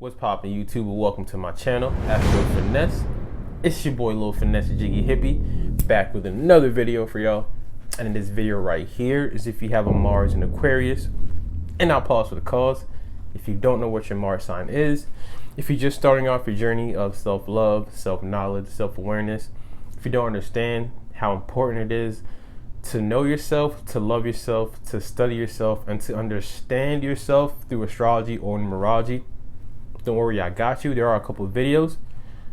What's poppin' YouTube? Welcome to my channel, Astro Finesse. It's your boy Lil Finesse Jiggy Hippie, back with another video for y'all. And in this video right here is if you have a Mars in Aquarius. And I'll pause for the cause. If you don't know what your Mars sign is, if you're just starting off your journey of self-love, self-knowledge, self-awareness, if you don't understand how important it is to know yourself, to love yourself, to study yourself, and to understand yourself through astrology or numerology, don't worry, I got you. There are a couple of videos.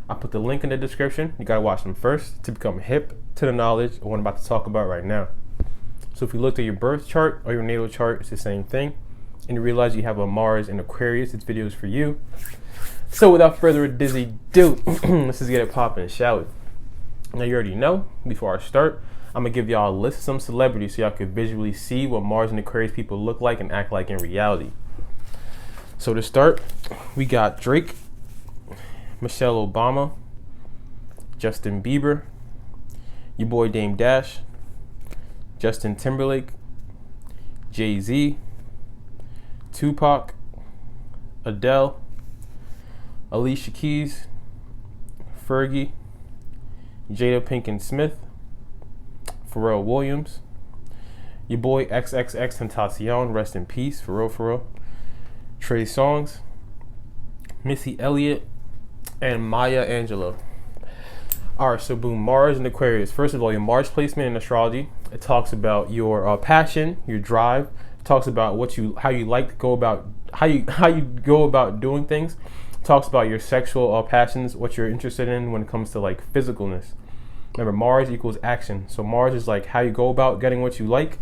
I'll put the link in the description. You gotta watch them first to become hip to the knowledge of what I'm about to talk about right now. So if you looked at your birth chart or your natal chart, it's the same thing. And you realize you have a Mars in Aquarius, this video is for you. So without further ado, let's just get it popping, shall we? Now you already know, before I start, I'm gonna give y'all a list of some celebrities so y'all can visually see what Mars and Aquarius people look like and act like in reality. So to start, we got Drake, Michelle Obama, Justin Bieber, your boy Dame Dash, Justin Timberlake, Jay-Z, Tupac, Adele, Alicia Keys, Fergie, Jada Pinkett Smith, Pharrell Williams, your boy XXXTentacion, rest in peace, for real, Trey Songz, Missy Elliott, and Maya Angelou. Alright, so boom, Mars and Aquarius. First of all, your Mars placement in astrology, it talks about your passion, your drive. It talks about how you like to go about, how you go about doing things. It talks about your sexual passions, what you're interested in when it comes to like physicalness. Remember, Mars equals action. So Mars is like how you go about getting what you like.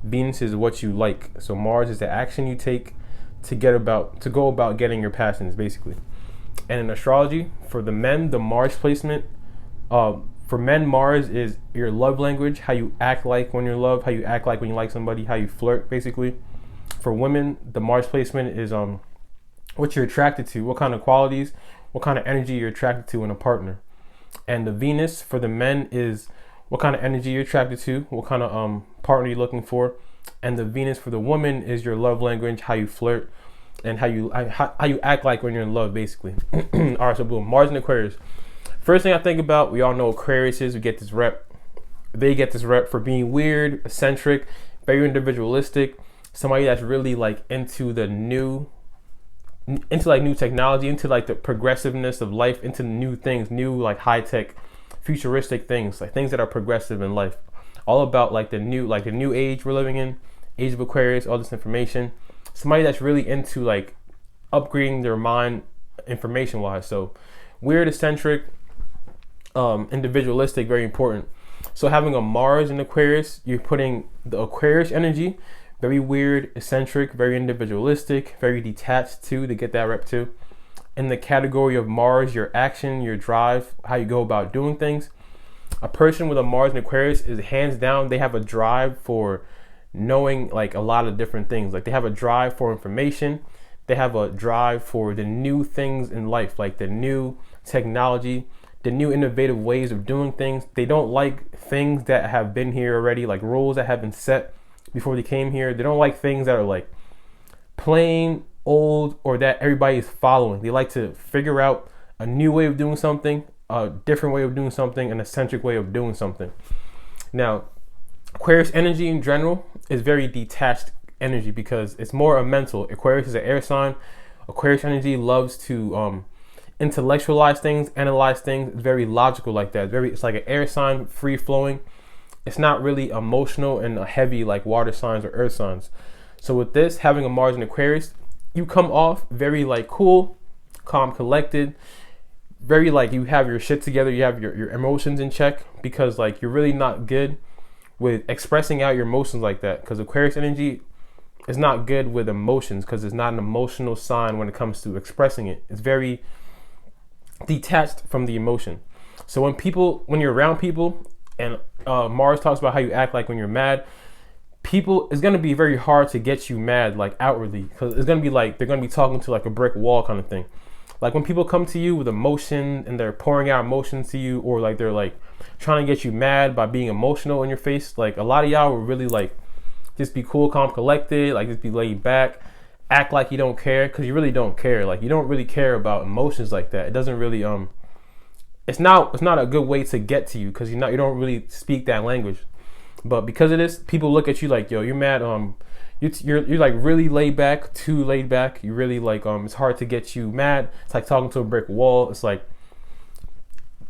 Venus is what you like. So Mars is the action you take to go about getting your passions, basically. And in astrology, for the men, the Mars placement, for men, Mars is your love language, how you act like when you're loved, how you act like when you like somebody, how you flirt, basically. For women, the Mars placement is what you're attracted to, what kind of qualities, what kind of energy you're attracted to in a partner. And the Venus for the men is what kind of energy you're attracted to, what kind of partner you're looking for. And the Venus for the woman is your love language, how you flirt, and how you act like when you're in love, basically. All right, so boom, Mars and Aquarius. First thing I think about, we all know Aquarius is, we get this rep. They get this rep for being weird, eccentric, very individualistic, somebody that's really like into new technology, into like the progressiveness of life, into new things, new like high tech, futuristic things, like things that are progressive in life. All about like the new age we're living in, age of Aquarius, all this information. Somebody that's really into like upgrading their mind information wise. So weird, eccentric, individualistic, very important. So having a Mars in Aquarius, you're putting the Aquarius energy, very weird, eccentric, very individualistic, very detached too, to get that rep too. In the category of Mars, your action, your drive, how you go about doing things. A person with a Mars in Aquarius is hands down, they have a drive for knowing like a lot of different things. Like they have a drive for information. They have a drive for the new things in life, like the new technology, the new innovative ways of doing things. They don't like things that have been here already, like rules that have been set before they came here. They don't like things that are like plain old or that everybody is following. They like to figure out a new way of doing something, a different way of doing something, an eccentric way of doing something. Now, Aquarius energy in general is very detached energy because it's more a mental. Aquarius is an air sign. Aquarius energy loves to intellectualize things, analyze things. It's very logical like that. It's like an air sign, free flowing. It's not really emotional and heavy like water signs or earth signs. So with this, having a Mars in Aquarius, you come off very like cool, calm, collected, very like you have your shit together, you have your emotions in check, because like you're really not good with expressing out your emotions like that, because Aquarius energy is not good with emotions because it's not an emotional sign when it comes to expressing it. It's very detached from the emotion. So when you're around people and Mars talks about how you act like when you're mad, it's going to be very hard to get you mad like outwardly, because it's going to be like they're going to be talking to like a brick wall kind of thing. Like when people come to you with emotion and they're pouring out emotions to you, or like they're like trying to get you mad by being emotional in your face, like a lot of y'all will really like just be cool, calm, collected, like just be laid back. act like you don't care, because you really don't care. Like, you don't really care about emotions like that. It doesn't really it's not a good way to get to you, because you don't really speak that language. But because of this, people look at you like, yo, you're mad. You're like really laid back, too laid back. You really like it's hard to get you mad. It's like talking to a brick wall. It's like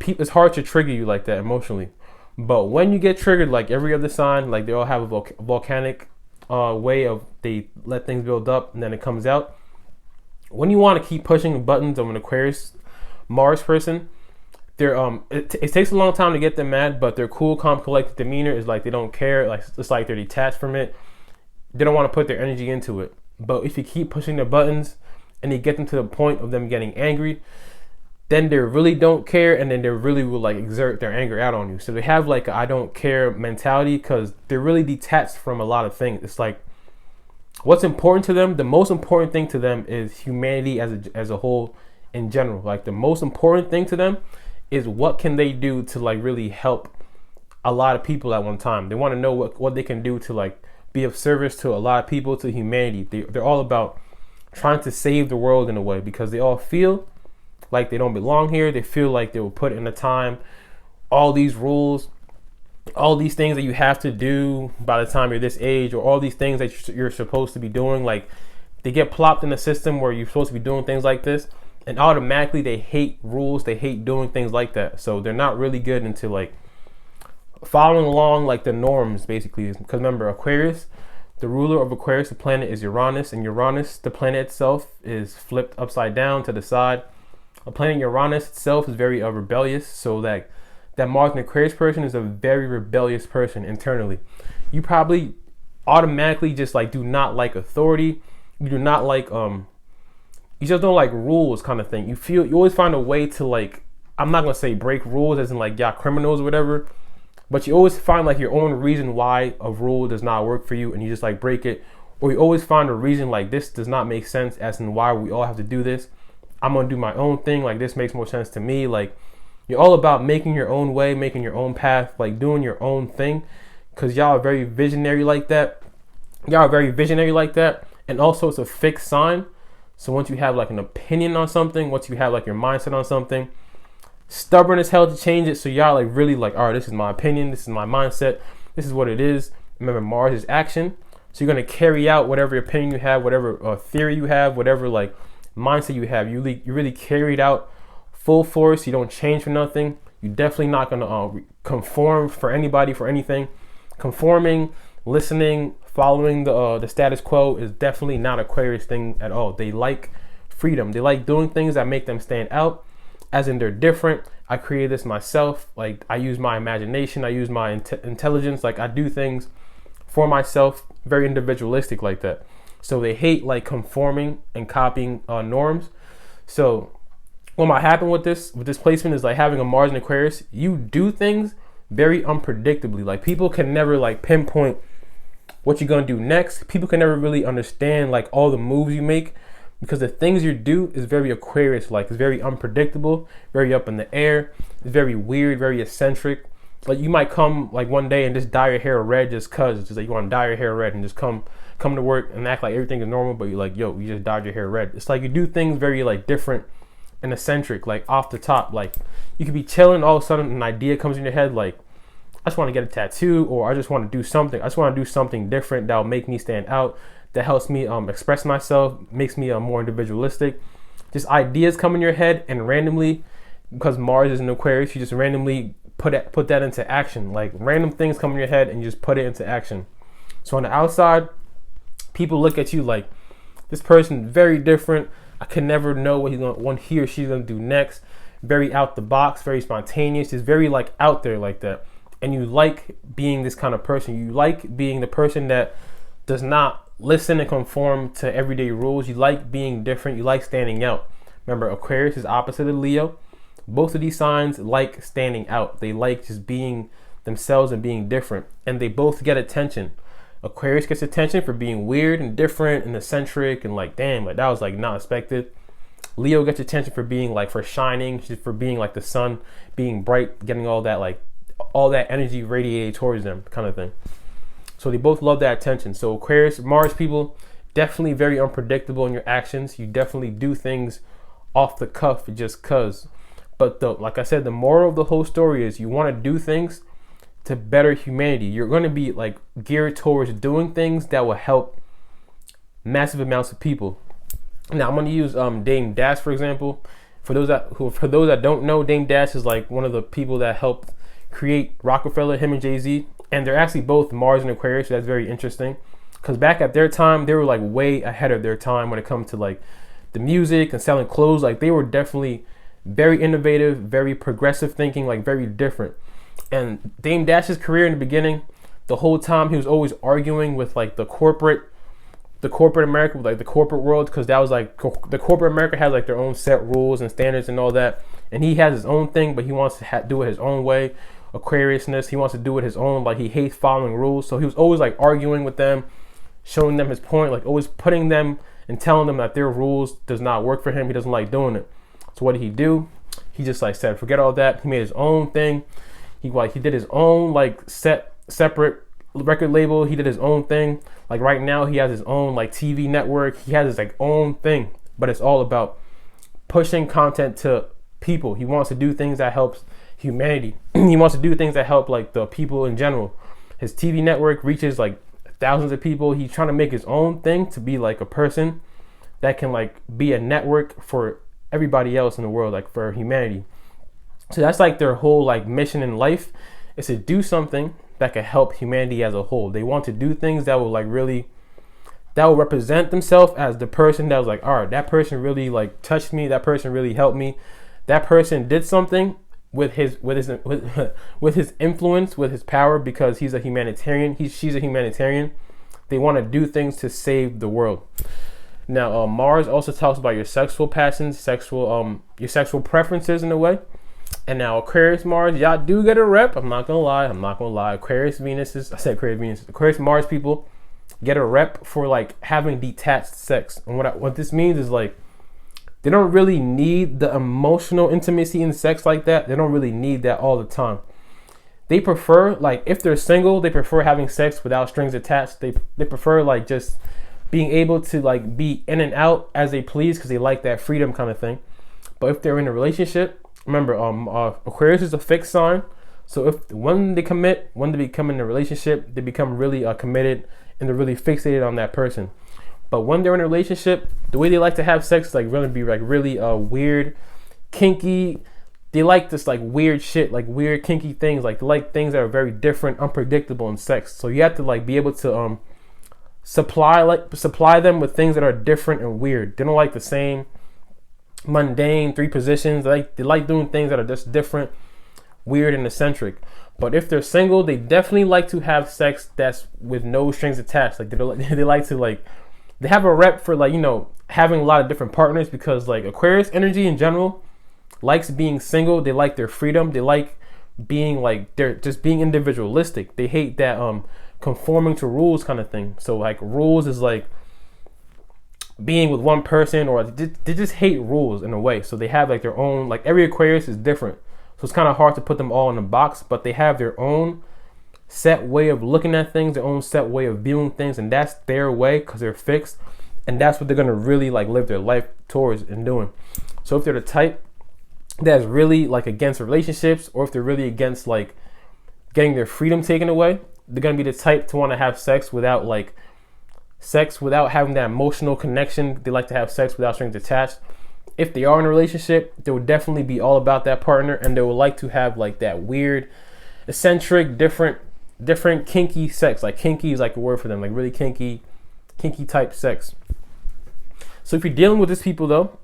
it's hard to trigger you like that emotionally. But when you get triggered, like every other sign, like they all have a volcanic way of, they let things build up and then it comes out. When you want to keep pushing the buttons of an Aquarius Mars person, they're it takes a long time to get them mad, but their cool, calm, collected demeanor is like they don't care. Like, it's like they're detached from it. They don't want to put their energy into it. But if you keep pushing their buttons and you get them to the point of them getting angry, then they really don't care, and then they really will like exert their anger out on you. So they have like a I don't care mentality, because they're really detached from a lot of things. It's like, what's important to them, the most important thing to them is humanity as a whole in general. Like, the most important thing to them is what can they do to like really help a lot of people at one time. They want to know what they can do to like be of service to a lot of people, to humanity. They're all about trying to save the world in a way, because they all feel like they don't belong here. They feel like they were put in the time, all these rules, all these things that you have to do by the time you're this age, or all these things that you're supposed to be doing. Like, they get plopped in a system where you're supposed to be doing things like this, and automatically they hate rules. They hate doing things like that. So they're not really good into like following along like the norms, basically. Because remember, Aquarius, the ruler of Aquarius, the planet, is Uranus, and Uranus, the planet itself, is flipped upside down to the side. The planet Uranus itself is very rebellious, so that Mars and Aquarius person is a very rebellious person internally. You probably automatically just like do not like authority. You do not like you just don't like rules, kind of thing. You always find a way to like, I'm not gonna say break rules as in like y'all criminals or whatever, but you always find like your own reason why a rule does not work for you, and you just like break it. Or you always find a reason like, this does not make sense, as in why we all have to do this. I'm gonna do my own thing. Like, this makes more sense to me. Like, you're all about making your own way, making your own path, like doing your own thing, because y'all are very visionary like that. And also, it's a fixed sign. So once you have like an opinion on something, once you have like your mindset on something, stubborn as hell to change it. So y'all like really like, all right, this is my opinion, this is my mindset, this is what it is. Remember, Mars is action. So you're gonna carry out whatever opinion you have, whatever theory you have, whatever like mindset you have. You really carry it out full force. You don't change for nothing. You're definitely not gonna conform for anybody, for anything. Conforming, listening, following the status quo is definitely not Aquarius thing at all. They like freedom. They like doing things that make them stand out, as in they're different. I created this myself. Like, I use my imagination, I use my intelligence. Like, I do things for myself, very individualistic like that. So they hate like conforming and copying norms. So what might happen with this placement is like having a Mars and Aquarius, you do things very unpredictably. Like, people can never like pinpoint what you're gonna do next. People can never really understand like all the moves you make, because the things you do is very Aquarius like. It's very unpredictable, very up in the air. It's very weird, very eccentric. Like, you might come like one day and just dye your hair red just cause. It's just like you want to dye your hair red and just come to work and act like everything is normal, but you're like, yo, you just dyed your hair red. It's like you do things very like different and eccentric, like off the top. Like, you could be chilling, all of a sudden an idea comes in your head, like, I just want to get a tattoo, or I just want to do something. I just want to do something different that will make me stand out, that helps me express myself, makes me more individualistic. Just ideas come in your head, and randomly, because Mars is in Aquarius, you just randomly put that into action. Like, random things come in your head and you just put it into action. So on the outside, people look at you like, this person very different. I can never know what he or she's gonna do next. Very out the box, very spontaneous, just very like out there like that. And you like being this kind of person. You like being the person that does not listen and conform to everyday rules. You like being different. You like standing out. Remember, Aquarius is opposite of Leo. Both of these signs like standing out. They like just being themselves and being different. And they both get attention. Aquarius gets attention for being weird and different and eccentric and like, damn, like that was like not expected. Leo gets attention for being like, for shining, for being like the sun, being bright, getting all that like, all that energy radiated towards them kind of thing. So they both love that attention. So Aquarius, Mars people, definitely very unpredictable in your actions. You definitely do things off the cuff just cause. But like I said, the moral of the whole story is you want to do things to better humanity. You're going to be like geared towards doing things that will help massive amounts of people. Now I'm going to use Dame Dash for example. For those that don't know, Dame Dash is like one of the people that helped create Rockefeller, him and Jay-Z, and they're actually both Mars and Aquarius. So that's very interesting because back at their time, they were like way ahead of their time when it comes to like the music and selling clothes. Like they were definitely very innovative, very progressive thinking, like very different. And Dame Dash's career in the beginning, the whole time he was always arguing with like the corporate America, like the corporate world, because that was like the corporate America has like their own set rules and standards and all that, and he has his own thing, but he wants to do it his own way. Aquariusness, he wants to do it his own, like he hates following rules. So he was always like arguing with them, showing them his point, like always putting them and telling them that their rules does not work for him. He doesn't like doing it. So what did he do? He just like said, forget all that. He made his own thing. He did his own like separate record label. He did his own thing. Like right now he has his own like TV network. He has his like own thing, but it's all about pushing content to people. He wants to do things that helps humanity. He wants to do things that help like the people in general. His TV network reaches like thousands of people. He's trying to make his own thing to be like a person that can like be a network for everybody else in the world, like for humanity. So that's like their whole like mission in life, is to do something that can help humanity as a whole. They want to do things that will like really, that will represent themselves as the person that was like, all right, that person really like touched me. That person really helped me. That person did something with his influence, with his power, because he's a humanitarian. She's a humanitarian. They want to do things to save the world. Now, Mars also talks about your sexual passions, your sexual preferences in a way. And now Aquarius Mars, y'all do get a rep. I'm not gonna lie. Aquarius Mars people get a rep for like having detached sex. And what this means is like they don't really need the emotional intimacy in sex like that. They don't really need that all the time. They prefer, like, if they're single, they prefer having sex without strings attached. They prefer like just being able to like be in and out as they please because they like that freedom kind of thing. But if they're in a relationship, remember, Aquarius is a fixed sign. So if when they become in a relationship, they become really committed and they're really fixated on that person. But when they're in a relationship, the way they like to have sex is like really weird, kinky. They like this like weird shit, like weird kinky things. Like they like things that are very different, unpredictable in sex. So you have to like be able to supply them with things that are different and weird. They don't like the same mundane 3 positions. They like doing things that are just different, weird, and eccentric. But if they're single, they definitely like to have sex that's with no strings attached. Like they like to like, they have a rep for like, you know, having a lot of different partners, because like Aquarius energy in general likes being single. They like their freedom. They like being like, they're just being individualistic. They hate that conforming to rules kind of thing. So like rules is like being with one person, or they just hate rules in a way. So they have like their own, like every Aquarius is different. So it's kind of hard to put them all in a box, but they have their own set way of looking at things, their own set way of viewing things, and that's their way because they're fixed, and that's what they're gonna really like live their life towards and doing. So if they're the type that's really like against relationships, or if they're really against like getting their freedom taken away, they're gonna be the type to want to have sex without having that emotional connection. They like to have sex without strings attached. If they are in a relationship, they will definitely be all about that partner, and they would like to have like that weird, eccentric, different kinky sex. Like kinky is like a word for them, like really kinky type sex. So if you're dealing with these people though,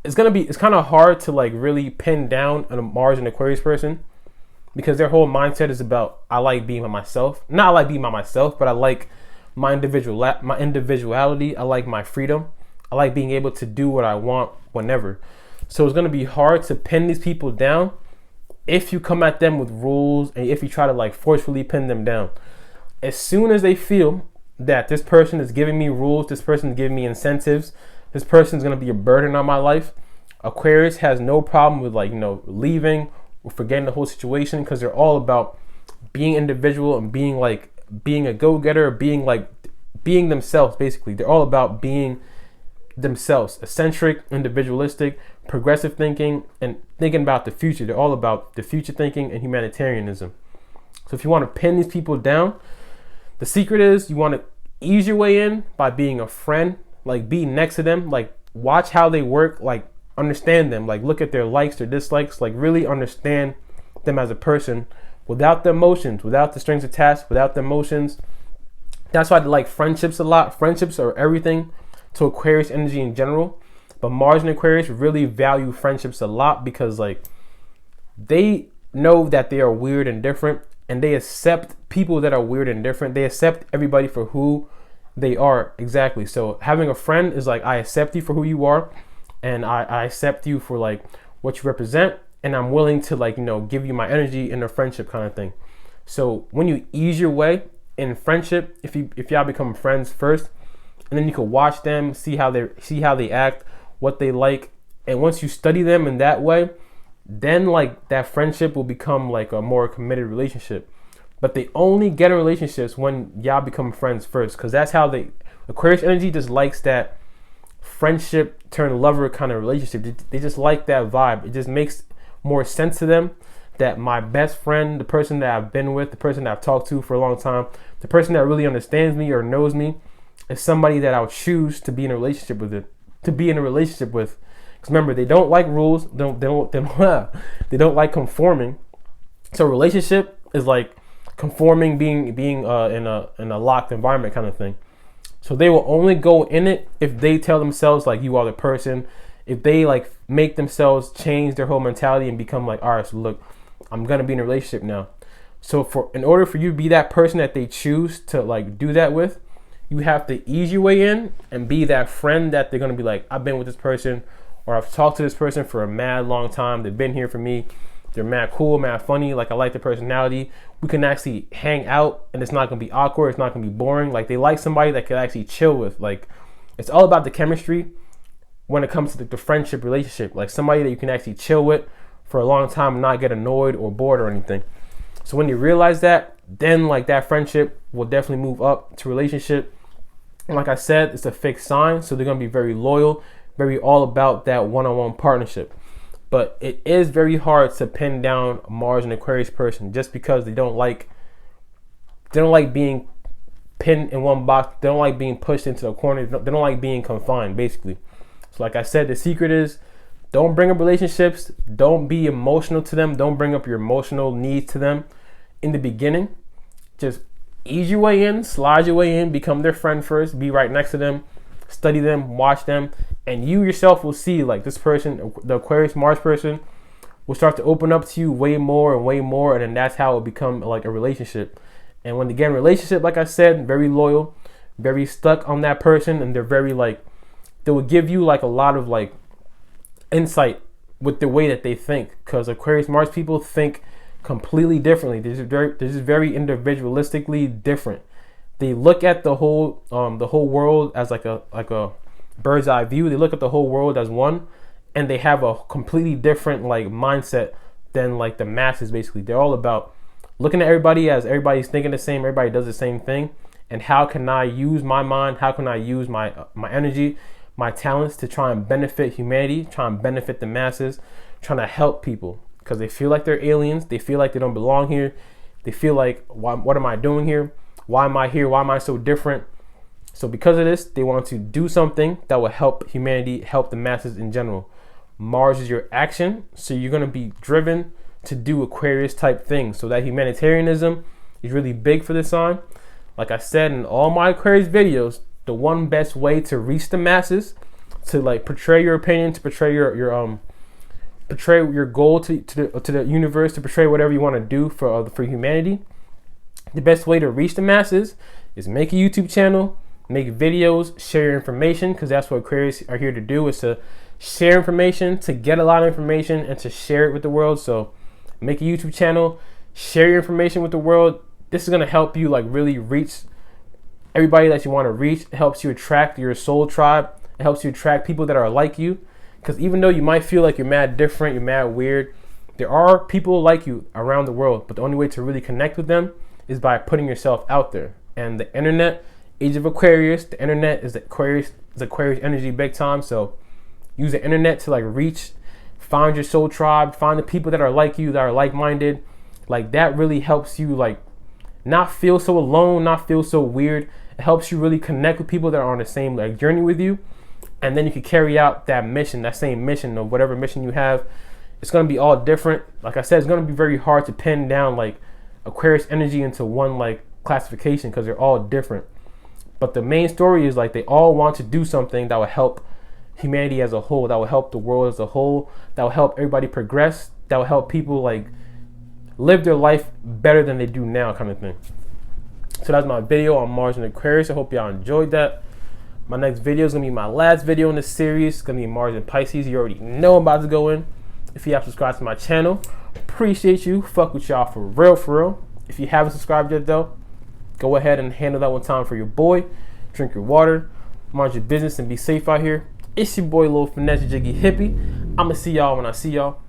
it's kind of hard to like really pin down a Mars and Aquarius person, because their whole mindset is about, I like being by myself. Not I like being by myself, but I like my individuality. I like my freedom. I like being able to do what I want whenever. So it's going to be hard to pin these people down if you come at them with rules, and if you try to like forcefully pin them down. As soon as they feel that this person is giving me rules, this person is giving me incentives, this person is going to be a burden on my life, Aquarius has no problem with like, you know, leaving or forgetting the whole situation, because they're all about being individual and being a go-getter, being being themselves, basically. They're all about being themselves, eccentric, individualistic, progressive thinking, and thinking about the future. They're all about the future thinking and humanitarianism. So if you want to pin these people down, the secret is you want to ease your way in by being a friend, like be next to them, like watch how they work, like understand them, like look at their likes, their dislikes, like really understand them as a person without the emotions, without the strings attached, without the emotions. That's why I like friendships a lot. Friendships are everything to Aquarius energy in general, but Mars and Aquarius really value friendships a lot because like they know that they are weird and different, and they accept people that are weird and different. They accept everybody for who they are. Exactly. So having a friend is like, I accept you for who you are, and I accept you for like what you represent, and I'm willing to like, you know, give you my energy in a friendship kind of thing. So when you ease your way in friendship, if y'all become friends first, and then you can watch them, see how they act, what they like, and once you study them in that way, then like that friendship will become like a more committed relationship. But they only get in relationships when y'all become friends first, because that's how Aquarius energy just likes that friendship turn lover kind of relationship. They just like that vibe. It just makes more sense to them that my best friend, the person that I've been with, the person that I've talked to for a long time, the person that really understands me or knows me, is somebody that I'll choose to be in a relationship with. Because remember, they don't like rules. They don't like conforming. So a relationship is like conforming, being in a locked environment kind of thing. So they will only go in it if they tell themselves like you are the person. If they like make themselves change their whole mentality and become like, all right, so look, I'm gonna be in a relationship now. So in order for you to be that person that they choose to like do that with, you have to ease your way in and be that friend that they're gonna be like, I've been with this person, or I've talked to this person for a mad long time. They've been here for me. They're mad cool, mad funny. Like I like their personality. We can actually hang out and it's not gonna be awkward. It's not gonna be boring. Like they like somebody that can actually chill with. Like it's all about the chemistry when it comes to the friendship relationship. Like somebody that you can actually chill with for a long time and not get annoyed or bored or anything. So when you realize that, then like that friendship will definitely move up to relationship. And like I said, it's a fixed sign, so they're gonna be very loyal, very all about that one-on-one partnership. But it is very hard to pin down a Mars and Aquarius person just because they don't like being pinned in one box. They don't like being pushed into a corner. They don't like being confined, basically. So like I said, the secret is don't bring up relationships. Don't be emotional to them. Don't bring up your emotional needs to them in the beginning. Just ease your way in, slide your way in, become their friend first, be right next to them, study them, watch them, and you yourself will see like this person, the Aquarius Mars person, will start to open up to you way more, and then that's how it will become like a relationship. And when they get in a relationship, like I said, very loyal, very stuck on that person, and they're very like, they will give you like a lot of like insight with the way that they think, because Aquarius Mars people think completely differently. They're just very individualistically different. They look at the whole world as like a bird's eye view. They look at the whole world as one, and they have a completely different like mindset than like the masses. Basically, they're all about looking at everybody as everybody's thinking the same, everybody does the same thing, and how can I use my mind, how can I use my energy, my talents to try and benefit humanity, try and benefit the masses, trying to help people, because they feel like they're aliens, they feel like they don't belong here, they feel like, what am I doing here? Why am I here? Why am I so different? So because of this, they want to do something that will help humanity, help the masses in general. Mars is your action, so you're going to be driven to do Aquarius type things. So that humanitarianism is really big for this sign. Like I said in all my Aquarius videos, the one best way to reach the masses, to like portray your opinion, to portray portray your goal to the universe, to portray whatever you want to do for humanity. The best way to reach the masses is make a YouTube channel, make videos, share your information, because that's what Aquarius are here to do, is to share information, to get a lot of information, and to share it with the world. So make a YouTube channel, share your information with the world. This is going to help you like really reach everybody that you want to reach. It helps you attract your soul tribe. It helps you attract people that are like you, because even though you might feel like you're mad different, you're mad weird, there are people like you around the world, but the only way to really connect with them is by putting yourself out there. And the internet Age of Aquarius. The internet is Aquarius energy big time. So use the internet to like reach, find your soul tribe, find the people that are like you, that are like-minded. Like that really helps you like not feel so alone, not feel so weird. It helps you really connect with people that are on the same like journey with you. And then you can carry out that mission, that same mission of whatever mission you have. It's going to be all different. Like I said, it's going to be very hard to pin down like Aquarius energy into one like classification because they're all different. But the main story is like they all want to do something that will help humanity as a whole, that will help the world as a whole, that will help everybody progress, that will help people like live their life better than they do now, kind of thing. So that's my video on Mars and Aquarius. I hope y'all enjoyed that. My next video is going to be my last video in this series. It's going to be Mars and Pisces. You already know I'm about to go in. If you have subscribed to my channel, appreciate you. Fuck with y'all for real, for real. If you haven't subscribed yet though, go ahead and handle that one time for your boy. Drink your water, mind your business, and be safe out here. It's your boy, Lil Finesse Jiggy Hippie. I'ma see y'all when I see y'all.